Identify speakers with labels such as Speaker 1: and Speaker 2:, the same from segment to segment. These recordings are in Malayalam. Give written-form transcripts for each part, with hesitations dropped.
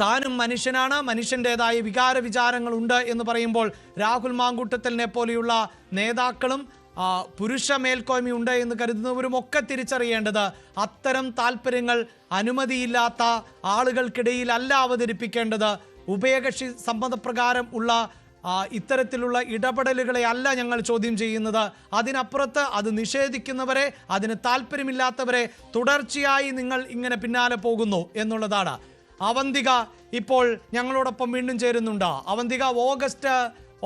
Speaker 1: താനും മനുഷ്യനാണ്, മനുഷ്യൻ്റെതായ വികാര വിചാരങ്ങളുണ്ട് എന്ന് പറയുമ്പോൾ രാഹുൽ മാങ്കൂട്ടത്തിലിനെ പോലെയുള്ള നേതാക്കളും പുരുഷ മേൽക്കോയ്മയുണ്ട് എന്ന് കരുതുന്നവരും ഒക്കെ തിരിച്ചറിയേണ്ടത് അത്തരം താല്പര്യങ്ങൾ അനുമതിയില്ലാത്ത ആളുകൾക്കിടയിലല്ല അവതരിപ്പിക്കേണ്ടത്. ഉഭയകക്ഷി സമ്മതപ്രകാരം ഉള്ള ഇത്തരത്തിലുള്ള ഇടപെടലുകളെ അല്ല ഞങ്ങൾ ചോദ്യം ചെയ്യുന്നത്. അതിനപ്പുറത്ത് അത് നിഷേധിക്കുന്നവരെ, അതിന് താല്പര്യമില്ലാത്തവരെ തുടർച്ചയായി നിങ്ങൾ ഇങ്ങനെ പിന്നാലെ പോകുന്നു എന്നുള്ളതാണ്. അവന്തിക ഇപ്പോൾ ഞങ്ങളോടൊപ്പം വീണ്ടും ചേരുന്നുണ്ട്. അവന്തിക, ഓഗസ്റ്റ്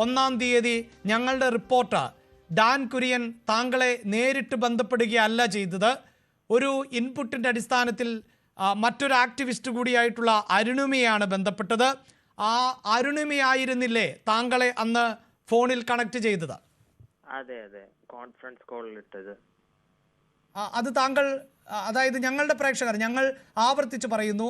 Speaker 1: 1-ാം തീയതി ഞങ്ങളുടെ റിപ്പോർട്ടർ ഡാൻ കുര്യൻ താങ്കളെ നേരിട്ട് ബന്ധപ്പെടുകയല്ല ചെയ്തത്. ഒരു ഇൻപുട്ടിൻ്റെ അടിസ്ഥാനത്തിൽ മറ്റൊരു ആക്ടിവിസ്റ്റ് കൂടിയായിട്ടുള്ള അരുണിമയാണ് ബന്ധപ്പെട്ടത്. ആ അരുണിമയായിരുന്നില്ലേ താങ്കളെ അന്ന് ഫോണിൽ കണക്ട് ചെയ്തത്?
Speaker 2: അതെ അതെ, കോൺഫറൻസ് കോളിൽ ഇട്ടത്.
Speaker 1: അത് താങ്കൾ, അതായത് ഞങ്ങളുടെ പ്രേക്ഷകർ, ഞങ്ങൾ ആവർത്തിച്ച് പറയുന്നു,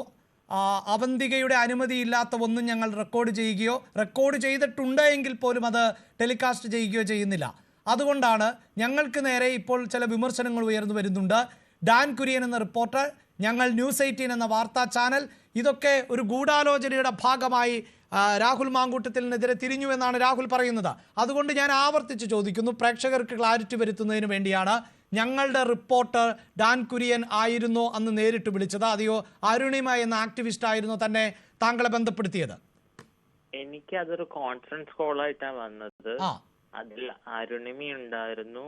Speaker 1: അവന്തികയുടെ അനുമതിയില്ലാത്ത ഒന്നും ഞങ്ങൾ റെക്കോർഡ് ചെയ്യുകയോ റെക്കോർഡ് ചെയ്തിട്ടുണ്ട് എങ്കിൽ പോലും അത് ടെലികാസ്റ്റ് ചെയ്യുകയോ ചെയ്യുന്നില്ല. അതുകൊണ്ടാണ് ഞങ്ങൾക്ക് നേരെ ഇപ്പോൾ ചില വിമർശനങ്ങൾ ഉയർന്നു വരുന്നുണ്ട്. ഡാൻ കുര്യൻ എന്ന റിപ്പോർട്ടർ, ഞങ്ങൾ ന്യൂസ് 18 എന്ന വാർത്താ ചാനൽ, ഇതൊക്കെ ഒരു ഗൂഢാലോചനയുടെ ഭാഗമായി രാഹുൽ മാങ്കൂട്ടത്തിനെതിരെ തിരിഞ്ഞു എന്നാണ് രാഹുൽ പറയുന്നത്. അതുകൊണ്ട് ഞാൻ ആവർത്തിച്ച് ചോദിക്കുന്നു, പ്രേക്ഷകർക്ക് ക്ലാരിറ്റി വരുത്തുന്നതിന് വേണ്ടിയാണ്, ഞങ്ങളുടെ റിപ്പോർട്ടർ ഡാൻ കുര്യൻ ആയിരുന്നോ അന്ന് നേരിട്ട് വിളിച്ചത്, അതെയോ അരുണിമ എന്ന ആക്ടിവിസ്റ്റ് ആയിരുന്നോ തന്നെ താങ്കളെ ബന്ധപ്പെടുത്തിയത്?
Speaker 2: എനിക്ക് അതൊരു കോൺഫറൻസ് കോളായിട്ടാണ് വന്നത്. അതിൽ അരുണിമ ഉണ്ടായിരുന്നു,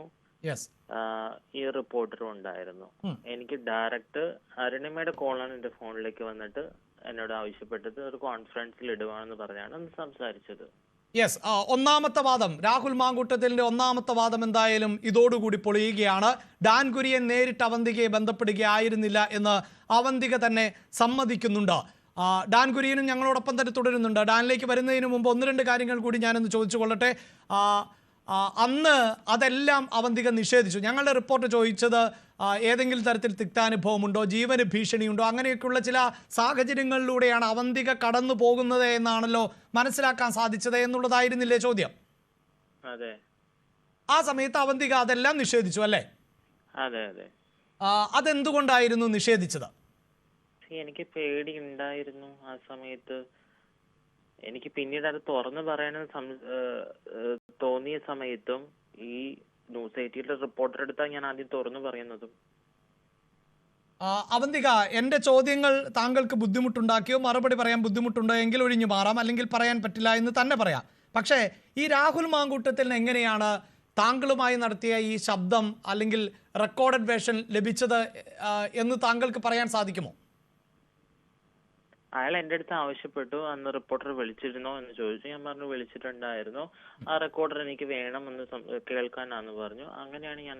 Speaker 2: ഈ റിപ്പോർട്ടറും ഉണ്ടായിരുന്നു. എനിക്ക് ഡയറക്റ്റ് അരുണിമയുടെ കോളാണ് എന്റെ ഫോണിലേക്ക് വന്നിട്ട് എന്നോട് ആവശ്യപ്പെട്ടത് ഒരു കോൺഫറൻസിൽ ഇടുവാണെന്ന് പറഞ്ഞാണ് അന്ന് സംസാരിച്ചത്.
Speaker 1: യെസ്, ഒന്നാമത്തെ വാദം, രാഹുൽ മാങ്കൂട്ടത്തിലിന്റെ ഒന്നാമത്തെ വാദം എന്തായാലും ഇതോടുകൂടി പൊളിയുകയാണ്. ഡാൻ കുര്യൻ നേരിട്ട് അവന്തികയെ ബന്ധപ്പെടുകയായിരുന്നില്ല എന്ന് അവന്തിക തന്നെ സമ്മതിക്കുന്നുണ്ട്. ഡാൻ കുര്യനും ഞങ്ങളോടൊപ്പം തന്നെ തുടരുന്നുണ്ട്. ഡാനിലേക്ക് വരുന്നതിന് മുമ്പ് 1-2 കാര്യങ്ങൾ കൂടി ഞാനൊന്ന് ചോദിച്ചു കൊള്ളട്ടെ. അന്ന് അതെല്ലാം അവന്തിക നിഷേധിച്ചു. ഞങ്ങളുടെ റിപ്പോർട്ട് ചോദിച്ചത് ഏതെങ്കിലും തരത്തിൽ തിക്താനുഭവമുണ്ടോ, ജീവന് ഭീഷണിയുണ്ടോ, അങ്ങനെയൊക്കെയുള്ള ചില സാഹചര്യങ്ങളിലൂടെയാണ് അവന്തിക കടന്നു പോകുന്നത് എന്നാണല്ലോ മനസ്സിലാക്കാൻ സാധിച്ചത് എന്നുള്ളതായിരുന്നില്ലേ ചോദ്യം?
Speaker 2: അതെ.
Speaker 1: ആ സമയത്ത് അവന്തിക അതെല്ലാം നിഷേധിച്ചു അല്ലേ?
Speaker 2: അതെ അതെ.
Speaker 1: അതെന്തുകൊണ്ടായിരുന്നു നിഷേധിച്ചത്?
Speaker 2: എനിക്ക് പേടി ഉണ്ടായിരുന്നു ആ സമയത്ത്. എനിക്ക് പിന്നീട് അത് തുറന്നു പറയാനും തോന്നിയ സമയത്തും ഈ ന്യൂസ് 18 റിപ്പോർട്ടർ എടുത്താൽ ഞാൻ ആദ്യം തുറന്നു പറയുന്നതും.
Speaker 1: അവന്തിക, എൻ്റെ ചോദ്യങ്ങൾ താങ്കൾക്ക് ബുദ്ധിമുട്ടുണ്ടാക്കിയോ, മറുപടി പറയാൻ ബുദ്ധിമുട്ടുണ്ടോ എങ്കിൽ ഒഴിഞ്ഞു മാറാം, അല്ലെങ്കിൽ പറയാൻ പറ്റില്ല എന്ന് തന്നെ പറയാം. പക്ഷേ ഈ രാഹുൽ മാങ്കൂട്ടത്തിന് എങ്ങനെയാണ് താങ്കളുമായി നടത്തിയ ഈ ശബ്ദം അല്ലെങ്കിൽ റെക്കോർഡഡ് വേർഷൻ ലഭിച്ചത് എന്ന് താങ്കൾക്ക് പറയാൻ സാധിക്കുമോ?
Speaker 2: അയാൾ എൻ്റെ അടുത്ത് ആവശ്യപ്പെട്ടു, അന്ന് റിപ്പോർട്ടർ വിളിച്ചിരുന്നോ എന്ന് ചോദിച്ചു. ഞാൻ പറഞ്ഞു വിളിച്ചിട്ടുണ്ടായിരുന്നു, ആ റെക്കോർഡർ എനിക്ക് വേണമെന്ന് കേൾക്കാനാന്ന് പറഞ്ഞു. അങ്ങനെയാണ് ഞാൻ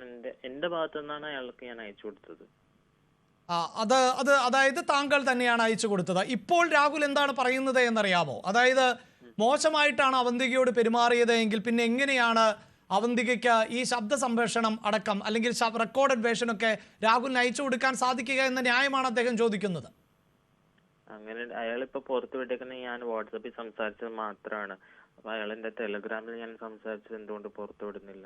Speaker 2: എന്റെ ഭാഗത്തു നിന്നാണ് അയാൾക്ക് ഞാൻ അയച്ചു കൊടുത്തത്.
Speaker 1: അതായത് താങ്കൾ തന്നെയാണ് അയച്ചു കൊടുത്തത്. ഇപ്പോൾ രാഹുൽ എന്താണ് പറയുന്നത് എന്നറിയാമോ? അതായത് മോശമായിട്ടാണ് അവന്തികയോട് പെരുമാറിയത് എങ്കിൽ പിന്നെ എങ്ങനെയാണ് അവന്തികയ്ക്ക് ഈ ശബ്ദ സംപ്രേഷണം അടക്കം അല്ലെങ്കിൽ റെക്കോർഡഡ് വേർഷനൊക്കെ രാഹുലിന് അയച്ചു കൊടുക്കാൻ സാധിക്കുക എന്ന ന്യായമാണ് അദ്ദേഹം ചോദിക്കുന്നത്.
Speaker 2: അങ്ങനെ അയാളിപ്പോ പുറത്തു വിട്ടേക്കുന്ന ഞാൻ വാട്സാപ്പിൽ സംസാരിച്ചത് മാത്രമാണ്. അപ്പൊ അയാൾ എന്റെ ടെലഗ്രാമിൽ ഞാൻ സംസാരിച്ചത് എന്തുകൊണ്ട് പുറത്തു വിടുന്നില്ല?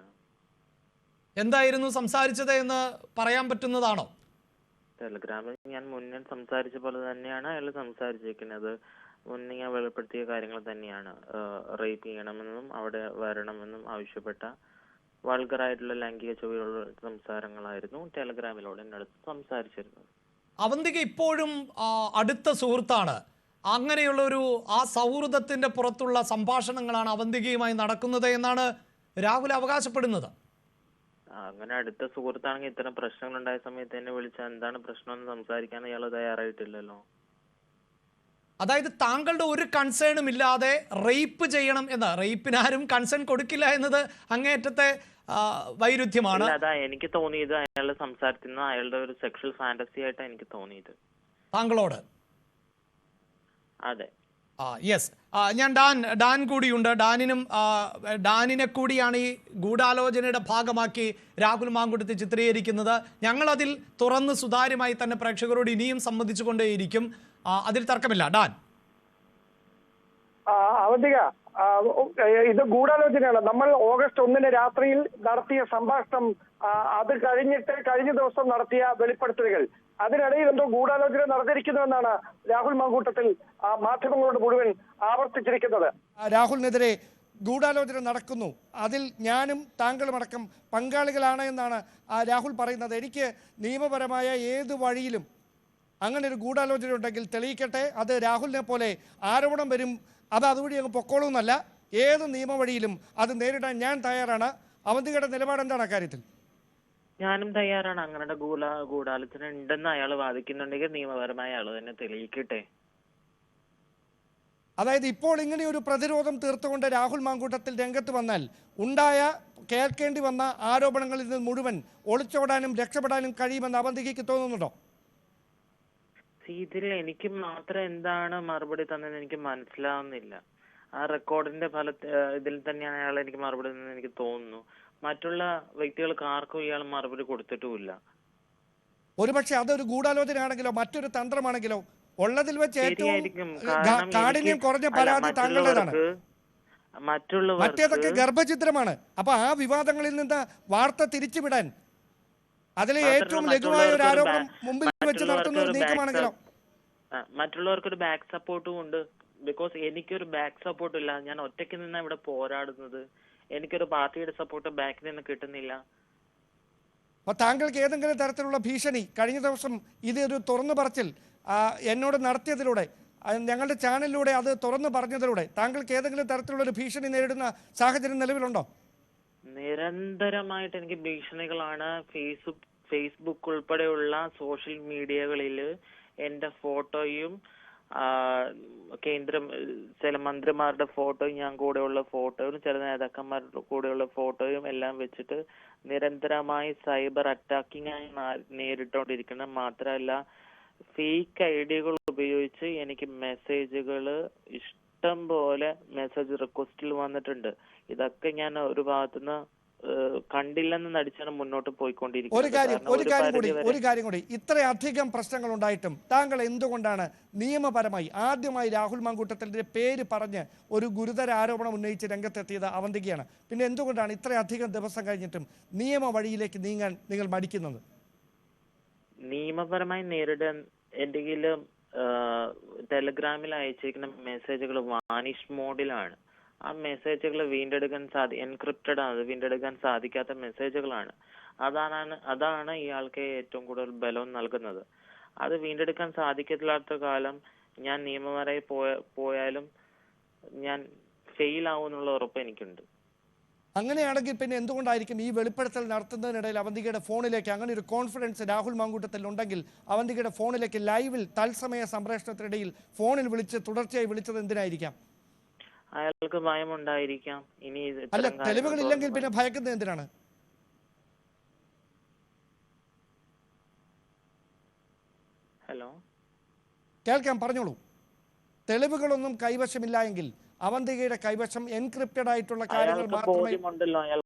Speaker 1: എന്തായിരുന്നു സംസാരിച്ചത് എന്ന് പറയാൻ പറ്റുന്നതാണോ?
Speaker 2: ടെലഗ്രാമിൽ ഞാൻ മുന്നേ സംസാരിച്ച പോലെ തന്നെയാണ് അയാൾ സംസാരിച്ചിരിക്കുന്നത്. മുന്നേ ഞാൻ വെളിപ്പെടുത്തിയ കാര്യങ്ങൾ തന്നെയാണ്. റേപ്പ് ചെയ്യണമെന്നും അവിടെ വരണമെന്നും ആവശ്യപ്പെട്ട വൾഗറായിട്ടുള്ള ലൈംഗിക ചുവയുള്ള സംസാരങ്ങളായിരുന്നു ടെലഗ്രാമിലൂടെ എന്റെ അടുത്ത് സംസാരിച്ചിരുന്നത്.
Speaker 1: അവന്തിക ഇപ്പോഴും അടുത്ത സുഹൃത്താണ്. അങ്ങനെയുള്ളൊരു ആ സൗഹൃദത്തിന്റെ പുറത്തുള്ള സംഭാഷണങ്ങളാണ് അവന്തികയുമായി നടക്കുന്നത് എന്നാണ് രാഹുൽ അവകാശപ്പെടുന്നത്.
Speaker 2: അങ്ങനെ അടുത്ത സുഹൃത്താണെങ്കിൽ ഇത്തരം പ്രശ്നങ്ങൾ ഉണ്ടായ സമയത്ത് എന്നെ വിളിച്ചാൽ എന്താണ് പ്രശ്നമെന്ന് സംസാരിക്കാൻ ഇയാൾ തയ്യാറായിട്ടില്ലല്ലോ.
Speaker 1: അതായത് താങ്കളുടെ ഒരു കൺസേണും ഇല്ലാതെ റേപ്പ് ചെയ്യണം എന്ന്, റേപ്പിനാരും കൺസേൺ കൊടുക്കില്ല എന്നത് അങ്ങേയറ്റത്തെ വൈരുദ്ധ്യമാണ്.
Speaker 2: അതാ എനിക്ക് തോന്നിയത്, അയാളുടെ സംസാരത്തിൽ നിന്ന് അയാളുടെ ഒരു സെക്ഷൽ ഫാന്റസി ആയിട്ടാണ് എനിക്ക് തോന്നിയത്
Speaker 1: താങ്കളോട്.
Speaker 2: അതെ.
Speaker 1: യെസ്, ഞാൻ ഡാൻ കൂടിയുണ്ട്. ഡാനിനെ കൂടിയാണ് ഈ ഗൂഢാലോചനയുടെ ഭാഗമാക്കി രാഹുൽ മാങ്കൂട്ടത്തെ ചിത്രീകരിക്കുന്നത്. ഞങ്ങളതിൽ തുറന്ന് സുതാര്യമായി തന്നെ പ്രേക്ഷകരോട് ഇനിയും സംബന്ധിച്ചുകൊണ്ടേയിരിക്കും, അതിൽ തർക്കമില്ല. ഡാൻ.
Speaker 3: അവന്തിക, ഇത് ഗൂഢാലോചനയാണ്. നമ്മൾ ഓഗസ്റ്റ് 1 രാത്രിയിൽ നടത്തിയ സംഭാഷണം, അത് കഴിഞ്ഞ ദിവസം നടത്തിയ വെളിപ്പെടുത്തലുകൾ, അതിനിടയിൽ എന്തോ ഗൂഢാലോചന നടന്നിരിക്കുന്നുവെന്നാണ് രാഹുൽ മാങ്കൂട്ടത്തിൽ മാധ്യമങ്ങളോട് മുഴുവൻ ആവർത്തിച്ചിരിക്കുന്നത്.
Speaker 4: രാഹുലിനെതിരെ ഗൂഢാലോചന നടക്കുന്നു, അതിൽ ഞാനും താങ്കളുമടക്കം പങ്കാളികളാണ് എന്നാണ് രാഹുൽ പറയുന്നത്. എനിക്ക് നിയമപരമായ ഏത് വഴിയിലും അങ്ങനെ ഒരു ഗൂഢാലോചന ഉണ്ടെങ്കിൽ തെളിയിക്കട്ടെ, അത് രാഹുലിനെ പോലെ ആരോപണം വരും, അത് അതുവഴി അങ്ങ് പൊക്കോളൂന്നല്ല, ഏത് നിയമവഴിയിലും അത് നേരിടാൻ ഞാൻ തയ്യാറാണ്. അവന്തികയുടെ നിലപാട് എന്താണ് അക്കാര്യത്തിൽ?
Speaker 2: ഞാനും തയ്യാറാണ്. അങ്ങനെ ഗൂഢാലോചന ഉണ്ടെന്ന് അയാൾ വാദിക്കുന്നുണ്ടെങ്കിൽ നിയമപരമായ അയാൾ തന്നെ തെളിയിക്കട്ടെ.
Speaker 4: അതായത് ഇപ്പോൾ ഇങ്ങനെ ഒരു പ്രതിരോധം തീർത്തുകൊണ്ട് രാഹുൽ മാങ്കൂട്ടത്തിൽ രംഗത്ത് വന്നാൽ കേൾക്കേണ്ടി വന്ന ആരോപണങ്ങളിൽ നിന്ന് മുഴുവൻ ഒളിച്ചോടാനും രക്ഷപ്പെടാനും കഴിയുമെന്ന് അവന്തികയ്ക്ക് തോന്നുന്നുണ്ടോ?
Speaker 2: ഇതിൽ എനിക്ക് മാത്രം എന്താണ് മറുപടി തന്നെന്ന് എനിക്ക് മനസ്സിലാവുന്നില്ല. ആ റെക്കോർഡിന്റെ ഇതിൽ തന്നെയാണ് അയാൾ എനിക്ക് മറുപടി തന്നെന്ന് എനിക്ക് തോന്നുന്നു. മറ്റുള്ള വ്യക്തികൾക്ക് ആർക്കും ഇയാൾ മറുപടി കൊടുത്തിട്ടുമില്ല.
Speaker 4: ഒരുപക്ഷെ അതൊരു ഗൂഢാലോചനയാണെങ്കിലോ മറ്റൊരു തന്ത്രമാണെങ്കിലോ ഉള്ളതിൽ വെച്ച് ഏറ്റവും കാഠിന്യം കുറഞ്ഞ പരാതി താങ്കളുടേതാണ്. മറ്റേതൊക്കെ ഗർഭചിത്രമാണ്. അപ്പൊ ആ വിവാദങ്ങളിൽ നിന്ന് വാർത്ത തിരിച്ചുവിടാൻ അതിലെ ഏറ്റവും ലഘുവായ ഒരു ആരോപണം മുമ്പിൽ വെച്ച് നടത്തുന്ന ഒരു നീക്കമാണെങ്കിലോ?
Speaker 2: മറ്റുള്ളവർക്കൊരു ബാക്ക് സപ്പോർട്ടും ഉണ്ട്. ബിക്കോസ് എനിക്കൊരു ബാക്ക് സപ്പോർട്ട് ഇല്ല. ഞാൻ ഒറ്റയ്ക്ക് നിന്ന് ഇവിടെ പോരാടുന്നത്. എനിക്കൊരു പാർട്ടിയുടെ സപ്പോർട്ട് ബാക്കിൽ നിന്ന് കിട്ടുന്നില്ല.
Speaker 4: അപ്പൊ താങ്കൾക്ക് ഏതെങ്കിലും തരത്തിലുള്ള ഭീഷണി കഴിഞ്ഞ ദിവസം ഇതൊരു തുറന്നു പറച്ചിൽ എന്നോട് നടത്തിയതിലൂടെ, ഞങ്ങളുടെ ചാനലിലൂടെ അത് തുറന്നു പറഞ്ഞതിലൂടെ താങ്കൾക്ക് ഏതെങ്കിലും തരത്തിലുള്ള ഒരു ഭീഷണി നേരിടുന്ന സാഹചര്യം നിലവിലുണ്ടോ?
Speaker 2: നിരന്തരമായിട്ട് എനിക്ക് ഭീഷണികളാണ്. ഫേസ്ബുക്ക് ഉൾപ്പെടെയുള്ള സോഷ്യൽ മീഡിയകളിൽ എന്റെ ഫോട്ടോയും ചില മന്ത്രിമാരുടെ ഫോട്ടോയും ഞാൻ കൂടെയുള്ള ഫോട്ടോയും ചില നേതാക്കന്മാരുടെ കൂടെയുള്ള ഫോട്ടോയും എല്ലാം വെച്ചിട്ട് നിരന്തരമായി സൈബർ അറ്റാക്കിംഗ് ആയി നേരിട്ടുകൊണ്ടിരിക്കുന്നത്. മാത്രമല്ല ഫേക്ക് ഐഡിയകൾ ഉപയോഗിച്ച് എനിക്ക് മെസ്സേജുകൾ ഇഷ്ടം പോലെ മെസ്സേജ് റിക്വസ്റ്റിൽ വന്നിട്ടുണ്ട്. ഇതൊക്കെ ഞാൻ ഒരു ഭാഗത്തുനിന്ന് കണ്ടില്ലെന്ന് നടിച്ചാണ് മുന്നോട്ട് പോയിക്കൊണ്ടിരിക്കുന്നത്.
Speaker 4: ഒരു കാര്യം കൂടി, ഇത്രയധികം പ്രശ്നങ്ങൾ ഉണ്ടായിട്ടും താങ്കൾ എന്തുകൊണ്ടാണ് നിയമപരമായി ആദ്യമായി രാഹുൽ മാങ്കൂട്ടത്തിന്റെ പേര് പറഞ്ഞ് ഒരു ഗുരുതര ആരോപണം ഉന്നയിച്ച് രംഗത്തെത്തിയത് അവന്തികയാണ്? പിന്നെ എന്തുകൊണ്ടാണ് ഇത്രയധികം ദിവസം കഴിഞ്ഞിട്ടും നിയമ വഴിയിലേക്ക് നീങ്ങാൻ നിങ്ങൾ മടിക്കുന്നത്?
Speaker 2: നിയമപരമായി നേരിടാൻ എന്തെങ്കിലും ടെലഗ്രാമിൽ അയച്ചിരിക്കുന്ന മെസ്സേജുകൾ വാനിഷ് മോഡിലാണ്. ആ മെസ്സേജുകൾ വീണ്ടെടുക്കാൻ എൻക്രിപ്റ്റഡ് ആണ്. വീണ്ടെടുക്കാൻ സാധിക്കാത്ത മെസ്സേജുകളാണ്. അതാണ് ഇയാൾക്ക് ഏറ്റവും കൂടുതൽ ബലം നൽകുന്നത്. അത് വീണ്ടെടുക്കാൻ സാധിക്കാത്ത കാലം ഞാൻ നിയമപരമായി പോയാലും ഞാൻ ഫെയിൽ ആവുമെന്നുള്ള ഉറപ്പ് എനിക്കുണ്ട്.
Speaker 4: അങ്ങനെയാണെങ്കിൽ പിന്നെ എന്തുകൊണ്ടായിരിക്കും ഈ വെളിപ്പെടുത്തൽ നടത്തുന്നതിനിടയിൽ അവന്തികയുടെ ഫോണിലേക്ക് അങ്ങനെ ഒരു കോൺഫിഡൻസ് രാഹുൽ മാങ്കൂട്ടത്തിൽ ഉണ്ടെങ്കിൽ അവന്തികയുടെ ഫോണിലേക്ക് ലൈവിൽ തത്സമയ സംപ്രേഷണത്തിനിടയിൽ ഫോണിൽ വിളിച്ച് തുടർച്ചയായി വിളിച്ചത് എന്തിനായിരിക്കാം?
Speaker 2: അയാൾക്ക് ഭയമുണ്ടായിരിക്കാം. ഇനി
Speaker 4: അല്ല, തെളിവുകളില്ലെങ്കിൽ പിന്നെ ഭയക്കുന്നത് എന്തിനാണ്?
Speaker 2: ഹലോ,
Speaker 4: കേൾക്കാം, പറഞ്ഞോളൂ. തെളിവുകളൊന്നും കൈവശമില്ല എങ്കിൽ അവന്തികയുടെ കൈവശം എൻക്രിപ്റ്റഡ് ആയിട്ടുള്ള കാര്യങ്ങൾ മാത്രമേ